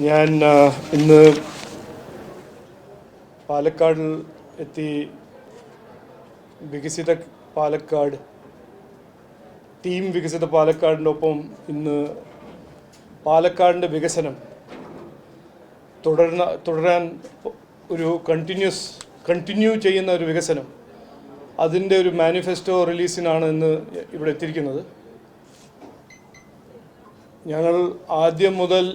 ഞാൻ ഇന്ന് പാലക്കാടിൽ എത്തി. വികസിത പാലക്കാട് ടീം വികസിത പാലക്കാടിനൊപ്പം ഇന്ന് പാലക്കാടിൻ്റെ വികസനം തുടരാൻ ഒരു കണ്ടിന്യൂ ചെയ്യുന്ന ഒരു വികസനം, അതിൻ്റെ ഒരു മാനിഫെസ്റ്റോ റിലീസിനാണ് ഇന്ന് ഇവിടെ എത്തിയിരിക്കുന്നത്. ഞങ്ങൾ ആദ്യം മുതൽ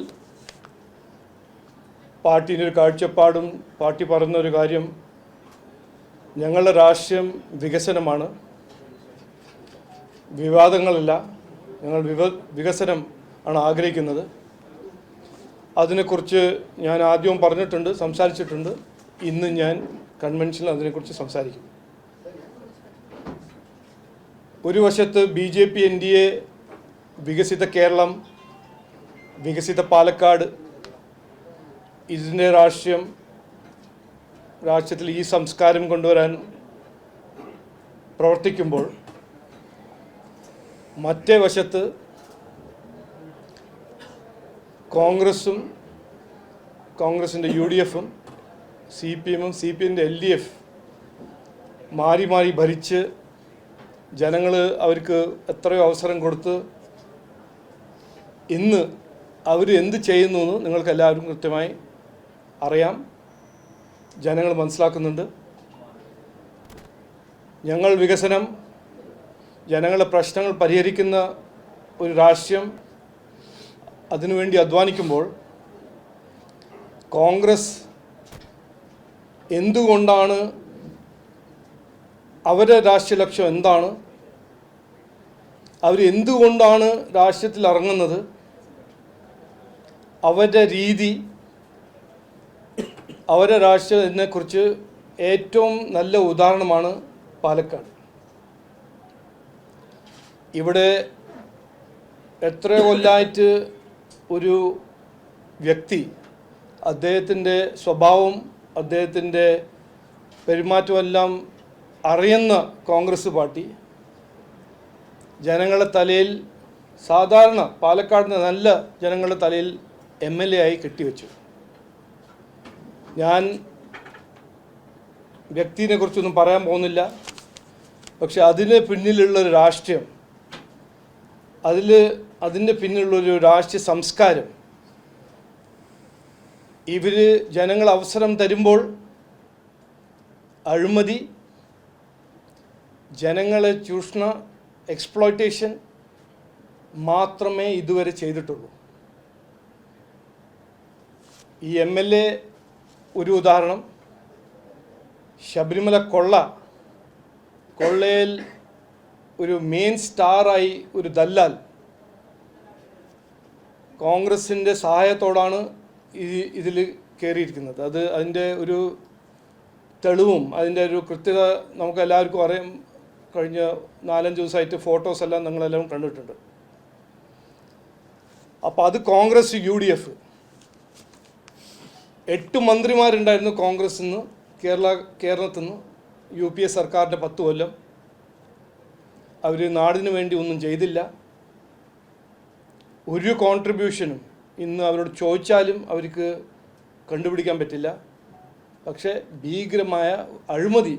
പാർട്ടിൻ്റെ ഒരു കാഴ്ചപ്പാടും പാർട്ടി പറയുന്നൊരു കാര്യം, ഞങ്ങളുടെ രാഷ്ട്രീയം വികസനമാണ്, വിവാദങ്ങളില്ല. ഞങ്ങൾ വികസനം ആണ് ആഗ്രഹിക്കുന്നത്. അതിനെക്കുറിച്ച് ഞാൻ ആദ്യവും പറഞ്ഞിട്ടുണ്ട്, സംസാരിച്ചിട്ടുണ്ട്. ഇന്ന് ഞാൻ കൺവെൻഷനിൽ അതിനെക്കുറിച്ച് സംസാരിക്കും. ഒരു വശത്ത് BJP NDA വികസിത കേരളം, വികസിത പാലക്കാട്, ഇതിൻ്റെ രാഷ്ട്രീയത്തിൽ ഈ സംസ്കാരം കൊണ്ടുവരാൻ പ്രവർത്തിക്കുമ്പോൾ, മറ്റേ വശത്ത് കോൺഗ്രസിൻ്റെ UDFും CPMും CPMൻ്റെ LDF മാറി മാറി ഭരിച്ച് ജനങ്ങൾ അവർക്ക് എത്രയോ അവസരം കൊടുത്ത് ഇന്ന് അവർ എന്ത് ചെയ്യുന്നു എന്ന് നിങ്ങൾക്ക് എല്ലാവരും കൃത്യമായി അറിയാം, ജനങ്ങൾ മനസ്സിലാക്കുന്നുണ്ട്. ഞങ്ങൾ വികസനം, ജനങ്ങളുടെ പ്രശ്നങ്ങൾ പരിഹരിക്കുന്ന ഒരു രാഷ്ട്രീയം, അതിനുവേണ്ടി അധ്വാനിക്കുമ്പോൾ കോൺഗ്രസ് എന്തുകൊണ്ടാണ്, അവരുടെ രാഷ്ട്രീയ ലക്ഷ്യം എന്താണ്, അവർ എന്തുകൊണ്ടാണ് രാഷ്ട്രീയത്തിൽ ഇറങ്ങുന്നത്, അവരുടെ രീതി, അവരുടെ രാഷ്ട്രീയത്തിനെക്കുറിച്ച് ഏറ്റവും നല്ല ഉദാഹരണമാണ് പാലക്കാട്. ഇവിടെ എത്രയോ കൊല്ലമായിട്ട് ഒരു വ്യക്തി, അദ്ദേഹത്തിൻ്റെ സ്വഭാവം, അദ്ദേഹത്തിൻ്റെ പെരുമാറ്റമെല്ലാം അറിയുന്ന കോൺഗ്രസ് പാർട്ടി ജനങ്ങളുടെ തലയിൽ, സാധാരണ പാലക്കാടിൻ്റെ നല്ല ജനങ്ങളുടെ തലയിൽ MLA ആയി കെട്ടിവെച്ചു. ഞാൻ വ്യക്തിയെ കുറിച്ചൊന്നും പറയാൻ പോകുന്നില്ല, പക്ഷെ അതിന് പിന്നിലുള്ളൊരു രാഷ്ട്രീയം, അതിൻ്റെ പിന്നിലുള്ളൊരു രാഷ്ട്രീയ സംസ്കാരം, ഇവർ ജനങ്ങൾ അവസരം തരുമ്പോൾ അഴിമതി, ജനങ്ങളെ എക്സ്പ്ലോയിറ്റേഷൻ മാത്രമേ ഇതുവരെ ചെയ്തിട്ടുള്ളൂ. ഈ MLA ഒരു ഉദാഹരണം. ശബരിമല കൊള്ളയിൽ ഒരു മെയിൻ സ്റ്റാറായി ഒരു ദല്ലാൽ കോൺഗ്രസിൻ്റെ സഹായത്തോടാണ് ഇതിൽ കയറിയിരിക്കുന്നത്. അതിൻ്റെ ഒരു തെളിവും അതിൻ്റെ ഒരു കൃത്യത നമുക്ക് എല്ലാവർക്കും അറിയാം. കഴിഞ്ഞ 4-5 ദിവസമായിട്ട് ഫോട്ടോസ് എല്ലാം നിങ്ങളെല്ലാം കണ്ടിട്ടുണ്ട്. അപ്പോൾ അത് കോൺഗ്രസ് UDF 8 മന്ത്രിമാരുണ്ടായിരുന്നു കോൺഗ്രസ്സിൽ നിന്ന്, കേരളത്തിൽ നിന്ന്. UPA സർക്കാരിൻ്റെ 10 കൊല്ലം അവർ നാടിന് വേണ്ടി ഒന്നും ചെയ്തില്ല. ഒരു കോൺട്രിബ്യൂഷനും ഇന്ന് അവരോട് ചോദിച്ചാലും അവർക്ക് കണ്ടുപിടിക്കാൻ പറ്റില്ല. പക്ഷേ ഭീകരമായ അഴിമതി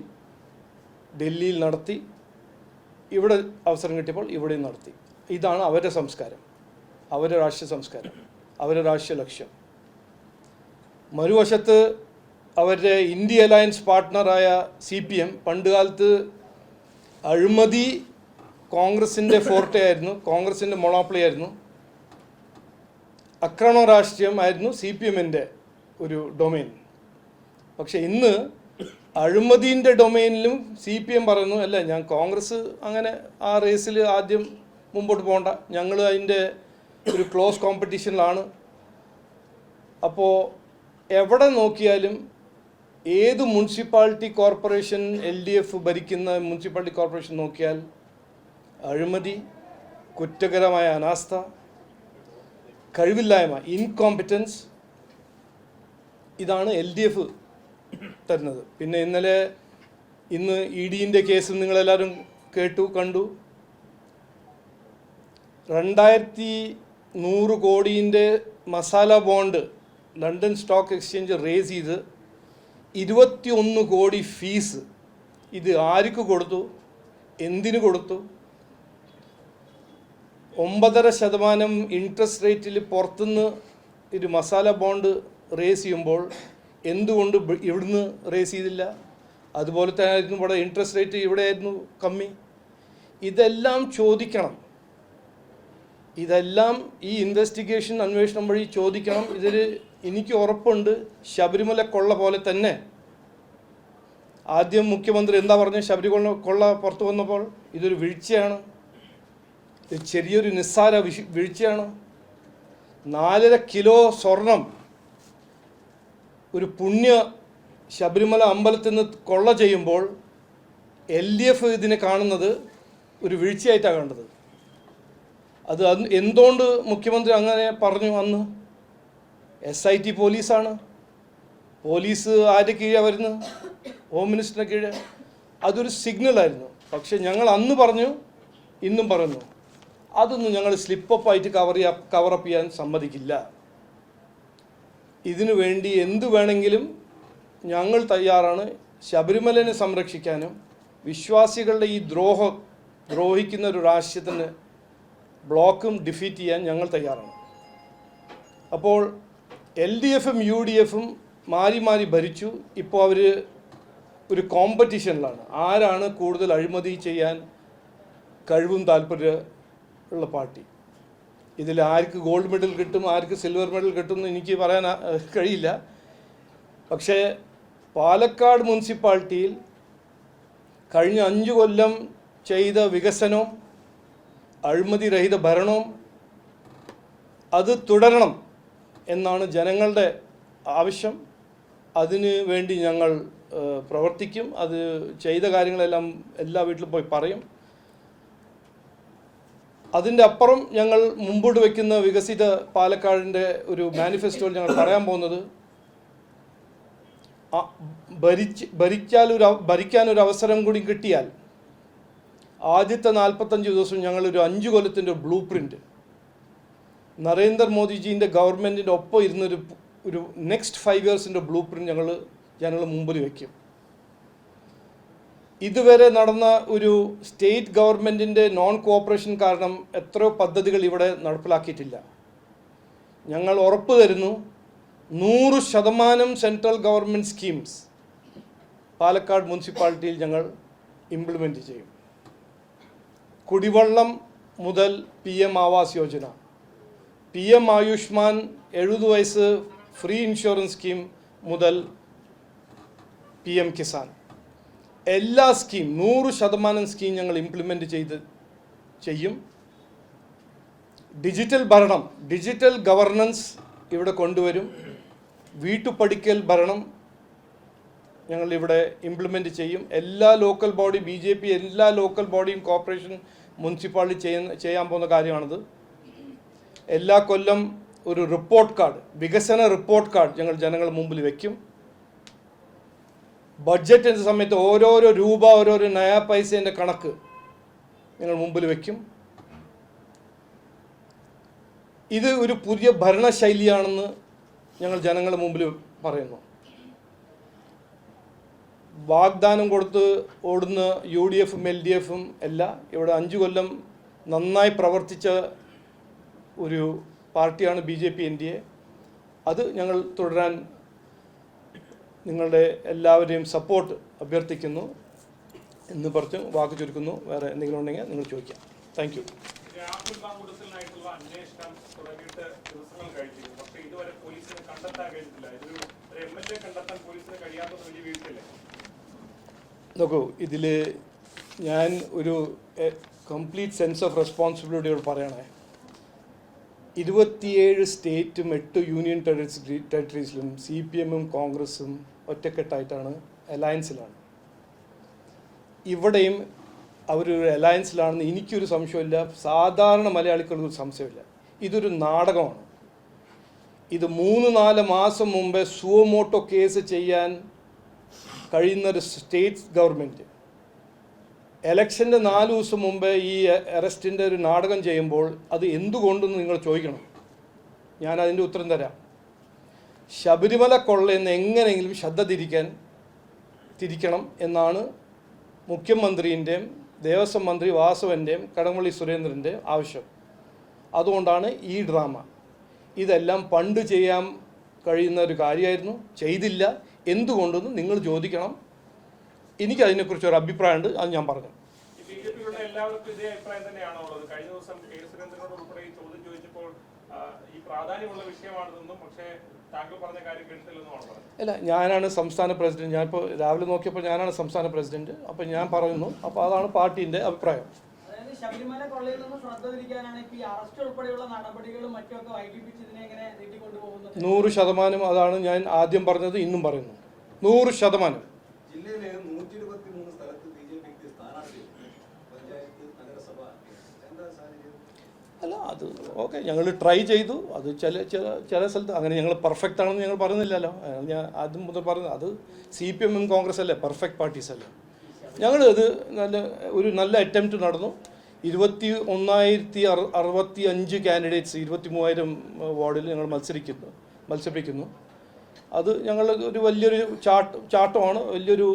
ഡൽഹിയിൽ നടത്തി, ഇവിടെ അവസരം കിട്ടിയപ്പോൾ ഇവിടെയും നടത്തി. ഇതാണ് അവരുടെ സംസ്കാരം, അവരുടെ രാഷ്ട്രീയ സംസ്കാരം, അവരുടെ രാഷ്ട്രീയ ലക്ഷ്യം. മറുവശത്ത് അവരുടെ ഇന്ത്യ അലയൻസ് പാർട്ട്ണറായ CPM പണ്ടുകാലത്ത് അഴിമതി കോൺഗ്രസിൻ്റെ ഫോർട്ടേ ആയിരുന്നു, കോൺഗ്രസിൻ്റെ മൊണോപ്പൊളി ആയിരുന്നു. അക്രമ രാഷ്ട്രീയം ആയിരുന്നു CPMൻ്റെ ഒരു ഡൊമെയിൻ. പക്ഷെ ഇന്ന് അഴിമതിൻ്റെ ഡൊമെയിനിലും CPM പറയുന്നു, അല്ല, ഞാൻ കോൺഗ്രസ് അങ്ങനെ ആ റേസിൽ ആദ്യം മുമ്പോട്ട് പോകണ്ട, ഞങ്ങൾ അതിൻ്റെ ഒരു ക്ലോസ് കോമ്പറ്റീഷനിലാണ്. അപ്പോൾ എവിടെ നോക്കിയാലും, ഏത് മുനിസിപ്പാലിറ്റി കോർപ്പറേഷൻ LDF ഭരിക്കുന്ന മുനിസിപ്പാലിറ്റി കോർപ്പറേഷൻ നോക്കിയാൽ അഴിമതി, കുറ്റകരമായ അനാസ്ഥ, കഴിവില്ലായ്മ, ഇൻകോമ്പറ്റൻസ്, ഇതാണ് LDF തരുന്നത്. പിന്നെ ഇന്ന് EDൻ്റെ കേസ് നിങ്ങളെല്ലാവരും കണ്ടു. 2100 കോടിയുടെ masala bond London stock exchange raise ചെയ്ത് 21 കോടി ഫീസ് ഇത് ആർക്ക് കൊടുത്തു, എന്തിനു കൊടുത്തു? 9.5% ഇൻട്രസ്റ്റ് റേറ്റിൽ പുറത്തുനിന്ന് ഒരു മസാല ബോണ്ട് റേസ് ചെയ്യുമ്പോൾ എന്തുകൊണ്ട് ഇവിടുന്ന് റേസ് ചെയ്തില്ല? അതുപോലെ തന്നെ ആയിരുന്നു ഇവിടെ ഇൻട്രസ്റ്റ് റേറ്റ് ഇവിടെയായിരുന്നു കമ്മി. ഇതെല്ലാം ചോദിക്കണം, ഇതെല്ലാം ഈ ഇൻവെസ്റ്റിഗേഷൻ അന്വേഷണം വഴി ചോദിക്കണം. ഇതിൽ എനിക്ക് ഉറപ്പുണ്ട് ശബരിമല കൊള്ള പോലെ തന്നെ ആദ്യം മുഖ്യമന്ത്രി എന്താ പറഞ്ഞത്? ശബരിമല കൊള്ള പുറത്തു വന്നപ്പോൾ ഇതൊരു വീഴ്ചയാണ്, ഇത് ചെറിയൊരു നിസ്സാര വീഴ്ചയാണ്. 4.5 കിലോ സ്വർണം ഒരു പുണ്യ ശബരിമല അമ്പലത്തിൽ നിന്ന് കൊള്ള ചെയ്യുമ്പോൾ LDF ഇതിനെ കാണുന്നത് ഒരു വീഴ്ചയായിട്ടാണ് കണ്ടത്. അത് എന്തുകൊണ്ട് മുഖ്യമന്ത്രി അങ്ങനെ പറഞ്ഞു? അന്ന് SIT പോലീസാണ്, പോലീസ് ആരുടെ കീഴാണ് വരുന്നത്? ഹോം മിനിസ്റ്ററിൻ്റെ കീഴ്. അതൊരു സിഗ്നലായിരുന്നു. പക്ഷെ ഞങ്ങൾ അന്ന് പറഞ്ഞു, ഇന്നും പറയുന്നു, അതൊന്നും ഞങ്ങൾ സ്ലിപ്പപ്പായിട്ട് കവറപ്പ് ചെയ്യാൻ സമ്മതിക്കില്ല. ഇതിനു വേണ്ടി എന്തു വേണമെങ്കിലും ഞങ്ങൾ തയ്യാറാണ്. ശബരിമലനെ സംരക്ഷിക്കാനും വിശ്വാസികളുടെ ഈ ദ്രോഹിക്കുന്ന ഒരു രാഷ്ട്രീയത്തിന് ബ്ലോക്കും ഡിഫീറ്റ് ചെയ്യാൻ ഞങ്ങൾ തയ്യാറാണ്. അപ്പോൾ LDFും UDFും മാറി മാറി ഭരിച്ചു. ഇപ്പോൾ അവർ ഒരു കോമ്പറ്റീഷനിലാണ്, ആരാണ് കൂടുതൽ അഴിമതി ചെയ്യാൻ കഴിവും താല്പര്യമുള്ള പാർട്ടി. ഇതിൽ ആർക്ക് ഗോൾഡ് മെഡൽ കിട്ടും, ആർക്ക് സിൽവർ മെഡൽ കിട്ടും എന്ന് എനിക്ക് പറയാൻ കഴിയില്ല. പക്ഷേ പാലക്കാട് മുനിസിപ്പാലിറ്റിയിൽ കഴിഞ്ഞ 5 കൊല്ലം ചെയ്ത വികസനവും അഴിമതി രഹിത ഭരണവും അത് തുടരണം എന്നാണ് ജനങ്ങളുടെ ആവശ്യം. അതിന് വേണ്ടി ഞങ്ങൾ പ്രവർത്തിക്കും. അത് ചെയ്ത കാര്യങ്ങളെല്ലാം എല്ലാ വീട്ടിലും പോയി പറയും. അതിൻ്റെ അപ്പുറം ഞങ്ങൾ മുമ്പോട്ട് വയ്ക്കുന്ന വികസിത പാലക്കാടിൻ്റെ ഒരു മാനിഫെസ്റ്റോയിൽ ഞങ്ങൾ പറയാൻ പോകുന്നത്, ഭരിക്കാനൊരു അവസരം കൂടി കിട്ടിയാൽ ആദ്യത്തെ 45 ദിവസം ഞങ്ങളൊരു 5 കൊല്ലത്തിൻ്റെ ബ്ലൂ പ്രിൻ്റ് നരേന്ദ്രമോദിജീൻ്റെ ഗവൺമെൻറ്റിൻ്റെ ഒപ്പം ഇരുന്നൊരു നെക്സ്റ്റ് 5 ഇയേഴ്സിൻ്റെ ബ്ലൂ പ്രിൻ്റ് ഞങ്ങൾ മുമ്പിൽ വയ്ക്കും. ഇതുവരെ നടന്ന ഒരു സ്റ്റേറ്റ് ഗവൺമെൻറ്റിൻ്റെ നോൺ കോഓപ്പറേഷൻ കാരണം എത്രയോ പദ്ധതികൾ ഇവിടെ നടപ്പിലാക്കിയിട്ടില്ല. ഞങ്ങൾ ഉറപ്പ് തരുന്നു, 100% സെൻട്രൽ ഗവൺമെൻറ് സ്കീംസ് പാലക്കാട് മുനിസിപ്പാലിറ്റിയിൽ ഞങ്ങൾ ഇംപ്ലിമെൻറ്റ് ചെയ്യും. കുടിവെള്ളം മുതൽ PM ആവാസ് യോജന, PM ആയുഷ്മാൻ 70 വയസ്സ് ഫ്രീ ഇൻഷുറൻസ് സ്കീം മുതൽ PM കിസാൻ, എല്ലാ സ്കീം 100% സ്കീം ഞങ്ങൾ ഇംപ്ലിമെൻറ്റ് ചെയ്യും. ഡിജിറ്റൽ ഭരണം, ഡിജിറ്റൽ ഗവർണൻസ് ഇവിടെ കൊണ്ടുവരും. വീട്ടുപടിക്കൽ ഭരണം ഞങ്ങൾ ഇവിടെ ഇംപ്ലിമെൻറ്റ് ചെയ്യും. എല്ലാ ലോക്കൽ ബോഡി BJP എല്ലാ ലോക്കൽ ബോഡിയും കോർപ്പറേഷൻ മുനിസിപ്പാലിറ്റി ചെയ്യാൻ പോകുന്ന കാര്യമാണിത്. എല്ലാ കൊല്ലം ഒരു റിപ്പോർട്ട് കാർഡ്, വികസന റിപ്പോർട്ട് കാർഡ് ഞങ്ങൾ ജനങ്ങളുടെ മുമ്പിൽ വയ്ക്കും. ബഡ്ജറ്റിൻ്റെ സമയത്ത് ഓരോരോ രൂപ, ഓരോരോ നയാ പൈസേൻ്റെ കണക്ക് ഞങ്ങൾ മുമ്പിൽ വയ്ക്കും. ഇത് ഒരു പുതിയ ഭരണശൈലിയാണെന്ന് ഞങ്ങൾ ജനങ്ങളുടെ മുമ്പിൽ പറയുന്നു. വാഗ്ദാനം കൊടുത്ത് ഓടുന്ന UDFും LDFും അല്ല. ഇവിടെ 5 കൊല്ലം നന്നായി പ്രവർത്തിച്ച ഒരു പാർട്ടിയാണ് BJP NDA. അത് ഞങ്ങൾ തുടരാൻ നിങ്ങളുടെ എല്ലാവരെയും സപ്പോർട്ട് അഭ്യർത്ഥിക്കുന്നു എന്ന് പറഞ്ഞ് വാക്ക് ചുരുക്കുന്നു. വേറെ എന്തെങ്കിലും ഉണ്ടെങ്കിൽ നിങ്ങൾ ചോദിക്കാം. Thank you. നോക്കൂ, ഇതിൽ ഞാൻ ഒരു കംപ്ലീറ്റ് സെൻസ് ഓഫ് റെസ്പോൺസിബിലിറ്റിയോട് പറയണേ. 27 സ്റ്റേറ്റും 8 യൂണിയൻ ടെറിട്ടറീസിലും CPMും കോൺഗ്രസും ഒറ്റക്കെട്ടായിട്ടാണ് അലയൻസിലാണ്. ഇവിടെയും അവരൊരു അലയൻസിലാണെന്ന് എനിക്കൊരു സംശയമില്ല, സാധാരണ മലയാളികൾക്കൊരു സംശയമില്ല. ഇതൊരു നാടകമാണ്. ഇത് 3-4 മാസം മുമ്പേ സുവോമോട്ടോ കേസ് ചെയ്യാൻ കഴിയുന്നൊരു സ്റ്റേറ്റ് ഗവൺമെൻറ് എലക്ഷൻ്റെ 4 ദിവസം മുമ്പേ ഈ അറസ്റ്റിൻ്റെ ഒരു നാടകം ചെയ്യുമ്പോൾ അത് എന്തുകൊണ്ടെന്ന് നിങ്ങൾ ചോദിക്കണം. ഞാനതിൻ്റെ ഉത്തരം തരാം. ശബരിമല കൊള്ളയെന്ന് എങ്ങനെയെങ്കിലും ശ്രദ്ധ തിരിക്കണം എന്നാണ് മുഖ്യമന്ത്രിൻ്റെയും ദേവസ്വം മന്ത്രി വാസവൻ്റെയും കടകംപള്ളി സുരേന്ദ്രൻ്റെയും ആവശ്യം. അതുകൊണ്ടാണ് ഈ ഡ്രാമ. ഇതെല്ലാം പണ്ട് ചെയ്യാൻ കഴിയുന്ന ഒരു കാര്യമായിരുന്നു, ചെയ്തില്ല. എന്തുകൊണ്ടെന്ന് നിങ്ങൾ ചോദിക്കണം. എനിക്കതിനെക്കുറിച്ച് ഒരു അഭിപ്രായമുണ്ട്, അത് ഞാൻ പറഞ്ഞു. എല്ലാവർക്കും ഇതേ അഭിപ്രായം തന്നെയാണോ ഉള്ളത്? കഴിഞ്ഞ ദിവസം കെ സുരേന്ദ്രനോട് ഉൾപ്പെടെ ഈ ചോദ്യം ചോദിച്ചപ്പോൾ ഈ പ്രാധാന്യമുള്ള വിഷയമാണെന്നും പക്ഷേ താങ്കൾ പറഞ്ഞ കാര്യം കേട്ടില്ലെന്നുമാണ് പറഞ്ഞത്. അല്ല, ഞാനാണ് സംസ്ഥാന പ്രസിഡന്റ്. ഞാനിപ്പോൾ രാവിലെ നോക്കിയപ്പോൾ ഞാനാണ് സംസ്ഥാന പ്രസിഡന്റ്. അപ്പം ഞാൻ പറയുന്നു, അപ്പോൾ അതാണ് പാർട്ടീൻ്റെ അഭിപ്രായം. ശബരിമല കൊള്ളയിൽ നിന്ന് ശ്രദ്ധ തിരിക്കാനാണ് ഈ അറസ്റ്റ് ഉൾപ്പെടെയുള്ള നടപടികളും മറ്റുമൊക്കെ വൈകിപ്പിച്ചതിനെ എങ്ങനെ നീട്ടിക്കൊണ്ടുപോകുന്നത്? 100% അതാണ് ഞാൻ ആദ്യം പറഞ്ഞത്, ഇന്നും പറയുന്നു. 100%. ജില്ലയിലെ 123 സ്ഥലത്ത് ബിജെപിക്ക് സ്ഥാനാർത്ഥിയുണ്ട്. പഞ്ചായത്ത്, നഗരസഭ, എന്താ സാഹചര്യം? അല്ല, അത് ഓക്കെ, ഞങ്ങൾ ട്രൈ ചെയ്തു. അത് ചില സ്ഥലത്ത് അങ്ങനെ ഞങ്ങൾ പെർഫെക്റ്റ് ആണെന്ന് ഞങ്ങൾ പറയുന്നില്ലല്ലോ. ഞാൻ ആദ്യം മുതൽ പറഞ്ഞു, അത് CPM കോൺഗ്രസ് അല്ലേ, പെർഫെക്റ്റ് പാർട്ടീസ് അല്ലേ. ഞങ്ങൾ ഇത് നല്ല അറ്റംപ്റ്റ് നടന്നു. 21,065 കാൻഡിഡേറ്റ്സ് 23,000 വാർഡിൽ ഞങ്ങൾ മത്സരിപ്പിക്കുന്നു. അത് ഞങ്ങൾ ഒരു വലിയൊരു ചാട്ടമാണ്, വലിയൊരു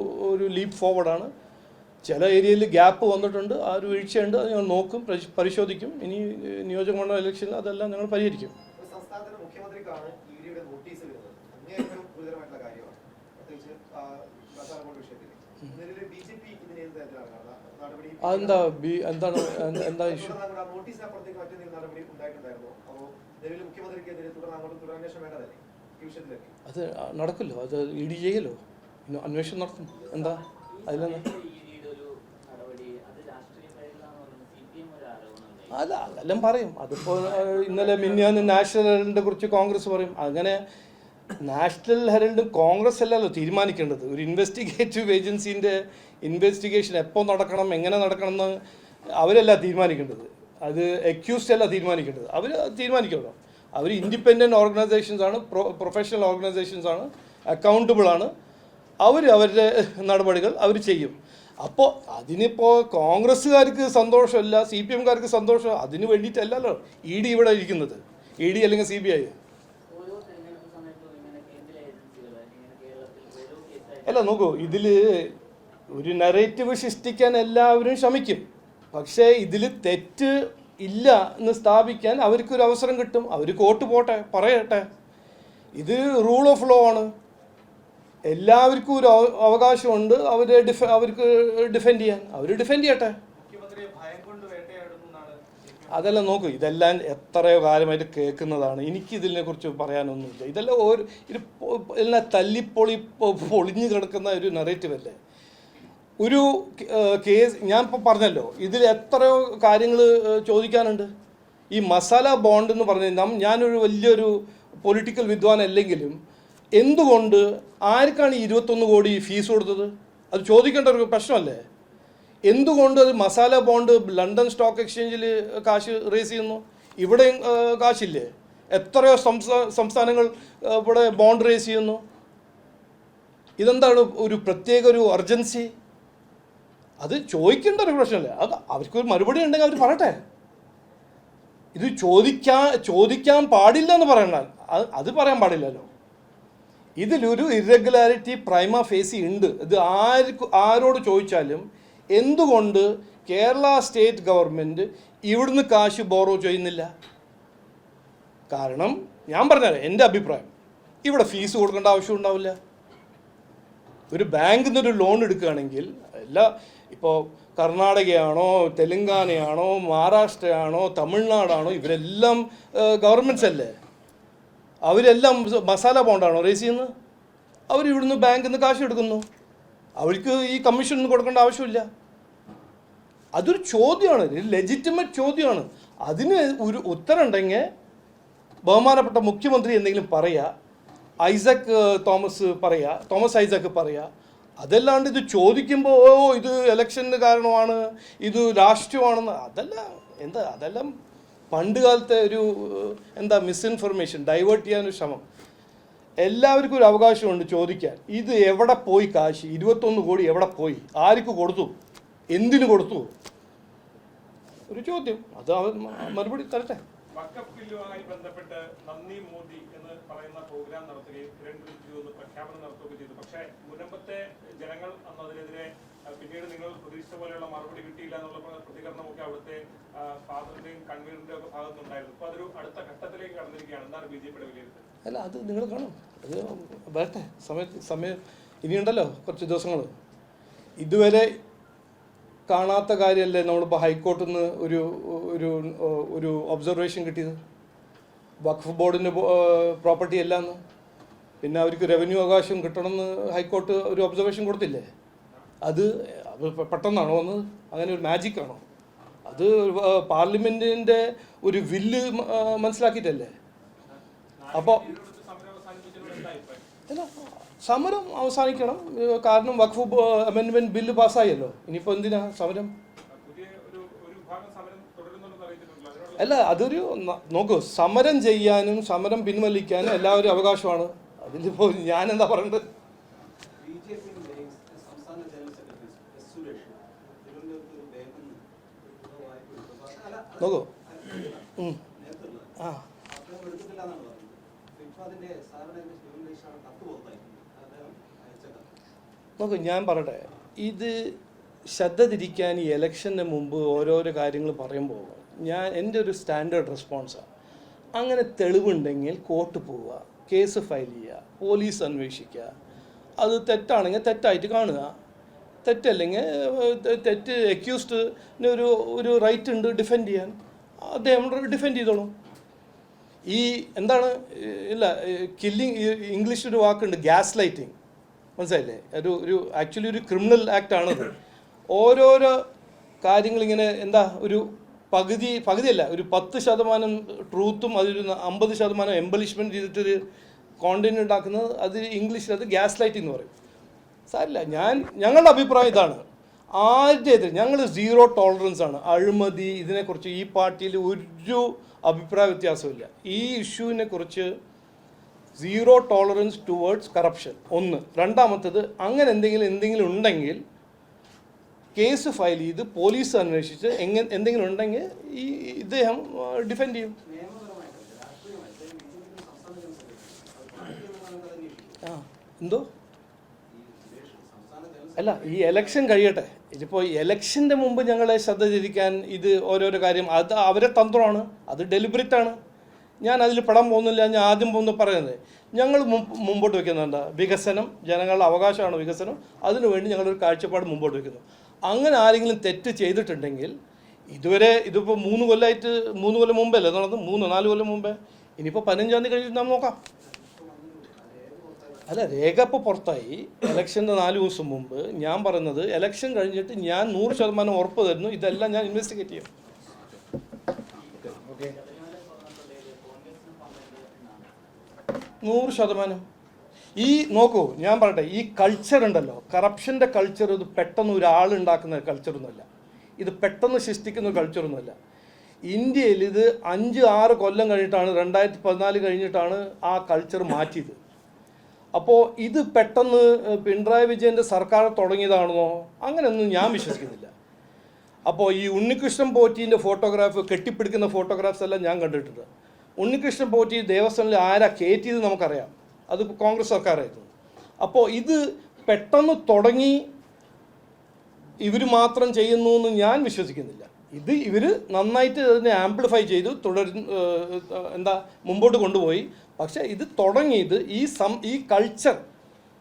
ലീപ്പ് ഫോർവേഡാണ്. ചില ഏരിയയിൽ ഗ്യാപ്പ് വന്നിട്ടുണ്ട്, ആ ഒരു വീഴ്ചയുണ്ട്. അത് ഞങ്ങൾ നോക്കും, പരിശോധിക്കും. ഇനി നിയോജകമണ്ഡലം ഇലക്ഷനിൽ അതെല്ലാം ഞങ്ങൾ പരിഹരിക്കും. സംസ്ഥാനത്തിന്റെ മുഖ്യമന്ത്രിക്കാണ് ഇഡിയുടെ നോട്ടീസ് വരുന്നത്. അങ്ങേയറ്റം ഗുരുതരമായിട്ടുള്ള കാര്യമാണ്, പ്രത്യേകിച്ച് വിഷയത്തിൽ. ബിജെപി ഇതിനെ എന്താ ഇഷ്യൂ? നോട്ടീസിനപ്പുറത്തേക്ക് മറ്റെന്തെങ്കിലും നടപടി ഉണ്ടായിട്ടുണ്ടായിരുന്നോ? അപ്പോൾ നിലവിൽ മുഖ്യമന്ത്രിക്കെതിരെ തുടരന്വേഷണം വേണ്ടതല്ലേ ഈ വിഷയത്തിലൊക്കെ? അത് നടക്കില്ലോ, അത് ED ചെയ്യല്ലോ, അന്വേഷണം നടത്തും. എന്താ അതിലെന്താ? അല്ല, അതെല്ലാം പറയും. അതിപ്പോൾ ഇന്നലെ മിനിഞ്ഞാന്ന് നാഷണൽ ഹെറൽഡിനെ കുറിച്ച് കോൺഗ്രസ് പറയും. അങ്ങനെ നാഷണൽ ഹെറൽഡും കോൺഗ്രസ് അല്ലല്ലോ തീരുമാനിക്കേണ്ടത്. ഒരു ഇൻവെസ്റ്റിഗേറ്റീവ് ഏജൻസീൻ്റെ ഇൻവെസ്റ്റിഗേഷൻ എപ്പോൾ നടക്കണം, എങ്ങനെ നടക്കണം എന്ന് അവരല്ല തീരുമാനിക്കേണ്ടത്. അത് അക്യൂസ്ഡ് അല്ല തീരുമാനിക്കേണ്ടത്, അവർ തീരുമാനിക്കണം. അവർ ഇൻഡിപെൻഡൻറ്റ് ഓർഗനൈസേഷൻസ് ആണ്, പ്രൊഫഷണൽ ഓർഗനൈസേഷൻസ് ആണ്, അക്കൗണ്ടബിൾ ആണ്. അവരുടെ നടപടികൾ അവർ ചെയ്യും. അപ്പോൾ അതിനിപ്പോൾ കോൺഗ്രസ്സുകാർക്ക് സന്തോഷമല്ല, CPMകാർക്ക് സന്തോഷം, അതിന് വേണ്ടിയിട്ടല്ലല്ലോ ED ഇവിടെ ഇരിക്കുന്നത്. ED അല്ലെങ്കിൽ CBI. അല്ല, നോക്കൂ, ഇതിൽ ഒരു നറേറ്റീവ് സൃഷ്ടിക്കാൻ എല്ലാവരും ശ്രമിക്കും. പക്ഷേ ഇതിൽ തെറ്റ് ഇല്ല എന്ന് സ്ഥാപിക്കാൻ അവർക്കൊരു അവസരം കിട്ടും. അവർ കോർട്ട് പോട്ടെ, പറയട്ടെ. ഇത് റൂൾ ഓഫ് ലോ ആണ്. എല്ലാവർക്കും ഒരു അവകാശമുണ്ട് അവർക്ക് ഡിഫെൻഡ് ചെയ്യാൻ. അവർ ഡിഫെൻഡ് ചെയ്യട്ടെ. അതെല്ലാം നോക്കൂ, ഇതെല്ലാം എത്രയോ കാലമായിട്ട് കേൾക്കുന്നതാണ്. എനിക്കിതിനെക്കുറിച്ച് പറയാനൊന്നുമില്ല. ഇതെല്ലാം എല്ലാം പൊളിഞ്ഞു കിടക്കുന്ന ഒരു നറേറ്റീവ് അല്ലേ. ഒരു കേസ് ഞാൻ ഇപ്പോൾ പറഞ്ഞല്ലോ, ഇതിൽ എത്രയോ കാര്യങ്ങൾ ചോദിക്കാനുണ്ട്. ഈ മസാല ബോണ്ട് എന്ന് പറഞ്ഞാൽ ഞാനൊരു വലിയൊരു പൊളിറ്റിക്കൽ വിദ്വാൻ അല്ലെങ്കിലും എന്തുകൊണ്ട് ആർക്കാണ് 21 കോടി ഫീസ് കൊടുത്തത്? അത് ചോദിക്കേണ്ട ഒരു പ്രശ്നമല്ലേ. എന്തുകൊണ്ട് അത് മസാല ബോണ്ട് ലണ്ടൻ സ്റ്റോക്ക് എക്സ്ചേഞ്ചിൽ കാശ് റേസ് ചെയ്യുന്നു? ഇവിടെയും കാശില്ലേ? എത്രയോ സംസ്ഥാനങ്ങൾ ഇവിടെ ബോണ്ട് റേസ് ചെയ്യുന്നു. ഇതെന്താണ് ഒരു പ്രത്യേക ഒരു അർജൻസി? അത് ചോദിക്കേണ്ട ഒരു പ്രശ്നമല്ലേ. അത് അവർക്കൊരു മറുപടി ഉണ്ടെങ്കിൽ അവർ പറയട്ടെ. ഇത് ചോദിക്കാൻ പാടില്ല എന്ന് പറയണ്ട, അത് പറയാൻ പാടില്ലല്ലോ. ഇതിലൊരു ഇറഗുലാരിറ്റി പ്രൈമ ഫേസി ഉണ്ട്. ഇത് ആരോട് ചോദിച്ചാലും എന്തുകൊണ്ട് കേരള സ്റ്റേറ്റ് ഗവൺമെൻറ് ഇവിടുന്ന് കാശ് ബോറോ ചെയ്യുന്നില്ല? കാരണം ഞാൻ പറഞ്ഞുതരാം, എൻ്റെ അഭിപ്രായം, ഇവിടെ ഫീസ് കൊടുക്കേണ്ട ആവശ്യം ഉണ്ടാവില്ല. ഒരു ബാങ്കിൽ നിന്നൊരു ലോൺ എടുക്കുകയാണെങ്കിൽ ഇപ്പോൾ കർണാടകയാണോ, തെലുങ്കാനയാണോ, മഹാരാഷ്ട്രയാണോ, തമിഴ്നാടാണോ, ഇവരെല്ലാം ഗവൺമെൻറ്റ്സ് അല്ലേ. അവരെല്ലാം മസാല ബോണ്ടാണോ റേസ് ചെയ്യുന്നത്? അവരിവിടുന്ന് ബാങ്കിൽ നിന്ന് കാശ് എടുക്കുന്നു. അവർക്ക് ഈ കമ്മീഷൻ ഒന്നും കൊടുക്കേണ്ട ആവശ്യമില്ല. അതൊരു ചോദ്യമാണ്, ലെജിറ്റിമേറ്റ് ചോദ്യമാണ്. അതിന് ഒരു ഉത്തരം ഉണ്ടെങ്കിൽ ബഹുമാനപ്പെട്ട മുഖ്യമന്ത്രി എന്തെങ്കിലും പറയുക, തോമസ് ഐസക് പറയുക. അതല്ലാണ്ട് ഇത് ചോദിക്കുമ്പോൾ ഇത് ഇലക്ഷന് കാരണമാണ്, ഇത് രാഷ്ട്രീയമാണെന്ന്, അതെല്ലാം പണ്ട് കാലത്തെ ഒരു മിസ്ഇൻഫർമേഷൻ, ഡൈവേർട്ട് ചെയ്യാനൊരു ശ്രമം. എല്ലാവർക്കും ഒരു അവകാശമുണ്ട് ചോദിക്കാൻ. ഇത് എവിടെ പോയി കാശ്? 21 കോടി എവിടെ പോയി? ആർക്ക് കൊടുത്തു? എന്തിനു കൊടുത്തു? ഒരു ചോദ്യം. അത് അവർ മറുപടി തരട്ടെ. വഖഫ് ബില്ലുമായി ബന്ധപ്പെട്ട് നന്ദി മോദി എന്ന് പറയുന്ന പ്രോഗ്രാം നടത്തുകയും കിരൺ റിജിജു എന്ന് പ്രഖ്യാപനം നടത്തുകയും ചെയ്തു. പക്ഷേ മുൻപത്തെ ജനങ്ങൾ അന്ന് അതിനെതിരെ പിന്നീട് നിങ്ങൾ പ്രതീക്ഷിച്ച പോലെയുള്ള മറുപടി കിട്ടിയില്ല എന്നുള്ള പ്രതികരണമൊക്കെ അവിടുത്തെ ഫാദറിന്റെയും കൺവീനറിന്റെയും ഒക്കെ ഭാഗത്തുനിന്നുണ്ടായിരുന്നു. അപ്പൊ അതൊരു അടുത്ത ഘട്ടത്തിലേക്ക് കടന്നിരിക്കുകയാണ്. എന്താണ് ബിജെപിയുടെ വിലയിരുത്തൽ? അല്ല, അത് നിങ്ങൾ കാണും, അത് വരട്ടെ, സമയം ഇനിയുണ്ടല്ലോ കുറച്ച് ദിവസങ്ങൾ. ഇതുവരെ കാണാത്ത കാര്യമല്ലേ നമ്മളിപ്പോൾ ഹൈക്കോർട്ടിൽ നിന്ന് ഒരു ഒബ്സർവേഷൻ കിട്ടിയത്, വഖഫ് ബോർഡിൻ്റെ പ്രോപ്പർട്ടി അല്ലാന്ന്. പിന്നെ അവർക്ക് റവന്യൂ അവകാശം കിട്ടണമെന്ന് ഹൈക്കോർട്ട് ഒരു ഒബ്സർവേഷൻ കൊടുത്തില്ലേ? അത് പെട്ടെന്നാണോ വന്നത്? അങ്ങനെ ഒരു മാജിക്കാണോ? അത് പാർലമെൻറ്റിൻ്റെ ഒരു വില്ല് മനസ്സിലാക്കിയിട്ടല്ലേ? അപ്പോൾ അല്ല, സമരം അവസാനിക്കണം, കാരണം വഖഫ് അമെൻഡ്മെൻറ്റ് ബില്ല് പാസ്സായല്ലോ. ഇനിയിപ്പോൾ എന്തിനാ സമരം? അല്ല, അതൊരു നോക്കൂ, സമരം ചെയ്യാനും സമരം പിൻവലിക്കാനും എല്ലാവരും അവകാശമാണ്. അതിലിപ്പോൾ ഞാനെന്താ പറയേണ്ടത്? നോക്കൂ, ആ നോക്കൂ, ഞാൻ പറയട്ടെ, ഇത് ശ്രദ്ധ തിരിക്കാൻ ഈ ഇലക്ഷന് മുമ്പ് ഓരോരോ കാര്യങ്ങൾ പറയുമ്പോൾ എൻ്റെ ഒരു സ്റ്റാൻഡേർഡ് റെസ്പോൺസാണ്. അങ്ങനെ തെളിവുണ്ടെങ്കിൽ കോർട്ട് പോവുക, കേസ് ഫയൽ ചെയ്യുക, പോലീസ് അന്വേഷിക്കുക. അത് തെറ്റാണെങ്കിൽ തെറ്റായിട്ട് കാണുക, തെറ്റല്ലെങ്കിൽ അക്യൂസ്ഡിന് ഒരു റൈറ്റ് ഉണ്ട് ഡിഫെൻഡ് ചെയ്യാൻ, അദ്ദേഹം ഡിഫെൻഡ് ചെയ്തോളും. ഈ എന്താണ്, ഇല്ല, കില്ലിങ്, ഇംഗ്ലീഷിൽ ഒരു വാക്കുണ്ട്, ഗ്യാസ് ലൈറ്റിങ്, മനസ്സിലായില്ലേ? ഒരു ആക്ച്വലി ഒരു ക്രിമിനൽ ആക്റ്റാണത്. ഓരോരോ കാര്യങ്ങളിങ്ങനെ എന്താ, ഒരു പകുതിയല്ല, ഒരു 10% ട്രൂത്തും അതൊരു 50% എംബലിഷ്മെൻറ്റ് ചെയ്തിട്ടൊരു കോണ്ടന്റ് ഉണ്ടാക്കുന്നത്, അത് ഇംഗ്ലീഷിൽ അത് ഗ്യാസ് ലൈറ്റിംഗ് എന്ന് പറയും. സാരില്ല, ഞങ്ങളുടെ അഭിപ്രായം ഇതാണ്, ആരുടെ എതിരെ ഞങ്ങൾ 0 ടോളറൻസ് ആണ്. അഴിമതി ഇതിനെക്കുറിച്ച് ഈ പാർട്ടിയിൽ ഒരു അഭിപ്രായ വ്യത്യാസമില്ല. ഈ ഇഷ്യൂവിനെ കുറിച്ച് 0 ടോളറൻസ് ടുവേർഡ്സ് കറപ്ഷൻ, ഒന്ന്. രണ്ടാമത്തത്, അങ്ങനെ എന്തെങ്കിലും ഉണ്ടെങ്കിൽ കേസ് ഫയൽ ചെയ്ത് പോലീസ് അന്വേഷിച്ച് എന്തെങ്കിലും ഉണ്ടെങ്കിൽ ഈ ഇദ്ദേഹം ഡിഫെൻഡ് ചെയ്യും. എന്തോ അല്ല, ഈ എലക്ഷൻ കഴിയട്ടെ. ഇതിപ്പോൾ എലക്ഷൻ്റെ മുമ്പ് ഞങ്ങളെ ശ്രദ്ധ തിരിക്കാൻ ഇത് ഓരോരോ കാര്യം, അത് അവരെ തന്ത്രമാണ്, അത് ഡെലിബറേറ്റാണ്. ഞാൻ അതിൽ പെടാൻ പോകുന്നില്ല. ഞാൻ ആദ്യം പോകുന്ന പറയുന്നത്, ഞങ്ങൾ മുമ്പോട്ട് വയ്ക്കുന്നുണ്ട് വികസനം, ജനങ്ങളുടെ അവകാശമാണ് വികസനം, അതിനുവേണ്ടി ഞങ്ങളൊരു കാഴ്ചപ്പാട് മുമ്പോട്ട് വയ്ക്കുന്നു. അങ്ങനെ ആരെങ്കിലും തെറ്റ് ചെയ്തിട്ടുണ്ടെങ്കിൽ, ഇതിപ്പോൾ 3 കൊല്ലം മുമ്പല്ലേ നടന്നത്, 3-4 കൊല്ലം മുമ്പേ, ഇനിയിപ്പോൾ 15-ാം തീയതി കഴിഞ്ഞിട്ട് നാം നോക്കാം. അല്ല, രേഖ ഇപ്പോൾ പുറത്തായി. ഇലക്ഷൻ്റെ 4 ദിവസം മുമ്പ് ഞാൻ പറയുന്നത്, ഇലക്ഷൻ കഴിഞ്ഞിട്ട് ഞാൻ 100% ഉറപ്പ് തരുന്നു, ഇതെല്ലാം ഞാൻ ഇൻവെസ്റ്റിഗേറ്റ് ചെയ്യും. ഓക്കെ, 100%. ഈ നോക്കൂ, ഞാൻ പറയട്ടെ, ഈ കൾച്ചർ ഉണ്ടല്ലോ, കറപ്ഷൻ്റെ കൾച്ചർ, ഇത് പെട്ടെന്ന് ഒരാളുണ്ടാക്കുന്ന കൾച്ചറൊന്നുമല്ല, ഇത് പെട്ടെന്ന് സൃഷ്ടിക്കുന്ന കൾച്ചറൊന്നുമല്ല. ഇന്ത്യയിൽ ഇത് 5-6 കൊല്ലം കഴിഞ്ഞിട്ടാണ്, 2014 കഴിഞ്ഞിട്ടാണ് ആ കൾച്ചർ മാറ്റിയത്. അപ്പോൾ ഇത് പെട്ടെന്ന് പിണറായി വിജയൻ്റെ സർക്കാർ തുടങ്ങിയതാണെന്നോ അങ്ങനെയൊന്നും ഞാൻ വിശ്വസിക്കുന്നില്ല. അപ്പോൾ ഈ ഉണ്ണികൃഷ്ണൻ പോറ്റീൻ്റെ ഫോട്ടോഗ്രാഫ്, കെട്ടിപ്പിടിക്കുന്ന ഫോട്ടോഗ്രാഫ്സ് എല്ലാം ഞാൻ കണ്ടിട്ടുണ്ട്. ഉണ്ണികൃഷ്ണൻ പോറ്റി ദേവസ്വത്തിൽ ആരാ കയറ്റിയത് നമുക്കറിയാം, അത് കോൺഗ്രസ് സർക്കാരായിരുന്നു. അപ്പോൾ ഇത് പെട്ടെന്ന് തുടങ്ങി ഇവർ മാത്രം ചെയ്യുന്നു എന്ന് ഞാൻ വിശ്വസിക്കുന്നില്ല. ഇത് ഇവർ നന്നായിട്ട് അതിനെ ആംപ്ലിഫൈ ചെയ്തു മുമ്പോട്ട് കൊണ്ടുപോയി. പക്ഷേ ഇത് തുടങ്ങിയത്, ഈ കൾച്ചർ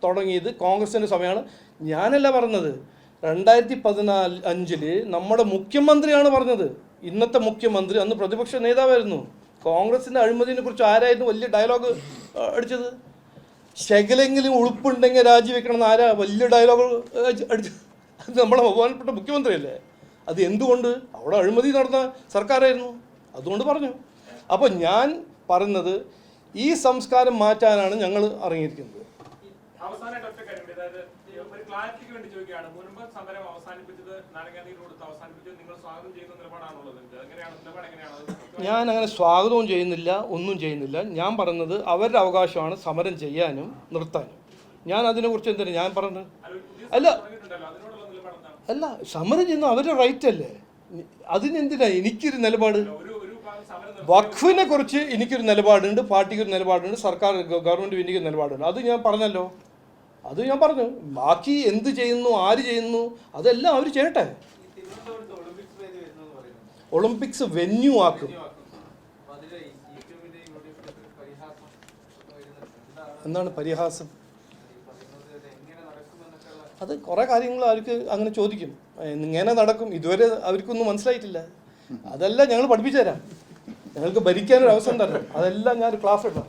തുടങ്ങിയത് കോൺഗ്രസിൻ്റെ സമയമാണ്. ഞാനല്ല പറഞ്ഞത്, 2015 നമ്മുടെ മുഖ്യമന്ത്രിയാണ് പറഞ്ഞത്. ഇന്നത്തെ മുഖ്യമന്ത്രി, അന്ന് പ്രതിപക്ഷ നേതാവായിരുന്നു. കോൺഗ്രസിൻ്റെ അഴിമതിനെ കുറിച്ച് ആരായിരുന്നു വലിയ ഡയലോഗ് അടിച്ചത്? ശകലെങ്കിലും ഉളുപ്പുണ്ടെങ്കിൽ രാജിവെക്കണമെന്ന് ആരാ വലിയ ഡയലോഗ് അടിച്ചത്? അത് നമ്മുടെ ബഹുമാനപ്പെട്ട മുഖ്യമന്ത്രിയല്ലേ. അത് എന്തുകൊണ്ട്? അവിടെ അഴിമതി നടന്ന സർക്കാരായിരുന്നു, അതുകൊണ്ട് പറഞ്ഞു. അപ്പോൾ ഞാൻ പറയുന്നത്, ഈ സംസ്കാരം മാറ്റാനാണ് ഞങ്ങൾ ഇറങ്ങിയിരിക്കുന്നത്. അവസാനമായിട്ട് ഒറ്റ കാര്യം, അതായത് ഒരു ക്ലാരിറ്റിക്ക് വേണ്ടി ചോദിക്കുകയാണ്. മുൻപ് സമരം അവസാനിപ്പിച്ചത്, നാരങ്ങാനീര് കൊടുത്ത് അവസാനിപ്പിച്ചത് നിങ്ങൾ സ്വാഗതം ചെയ്യുന്ന നിലപാടാണുള്ളത്. നിലപാട് എങ്ങനെയാണ്? ഞാൻ അങ്ങനെ സ്വാഗതവും ചെയ്യുന്നില്ല, ഒന്നും ചെയ്യുന്നില്ല. ഞാൻ പറയുന്നത് അവരുടെ അവകാശമാണ് സമരം ചെയ്യാനും നിർത്താനും. ഞാൻ അതിനെക്കുറിച്ച് എന്തിനാണ് ഞാൻ പറഞ്ഞത്? അല്ല, സമരം ചെയ്യുന്ന അവരുടെ റൈറ്റ് അല്ലേ, അതിനെന്തിനാ എനിക്കൊരു നിലപാട്? വഖഫിനെ കുറിച്ച് എനിക്കൊരു നിലപാടുണ്ട്, പാർട്ടിക്കൊരു നിലപാടുണ്ട്, സർക്കാർ ഗവൺമെൻറ് എനിക്കൊരു നിലപാടുണ്ട്. അത് ഞാൻ പറഞ്ഞല്ലോ, അത് ഞാൻ പറഞ്ഞു. ബാക്കി എന്ത് ചെയ്യുന്നു, ആര് ചെയ്യുന്നു, അതെല്ലാം അവർ ചെയ്യട്ടെ. ഒളിമ്പിക്സ് വെന്യൂ ആക്കും. എന്താണ് പരിഹാസം? അത് കുറേ കാര്യങ്ങൾ അവർക്ക് അങ്ങനെ ചോദിക്കും, ഇങ്ങനെ നടക്കും. ഇതുവരെ അവർക്കൊന്നും മനസ്സിലായിട്ടില്ല. അതെല്ലാം ഞങ്ങൾ പഠിപ്പിച്ചു തരാം. ഞങ്ങൾക്ക് ഭരിക്കാനൊരു അവസരം തരണം. അതെല്ലാം ഞാൻ ക്ലാസ് എടുക്കാം.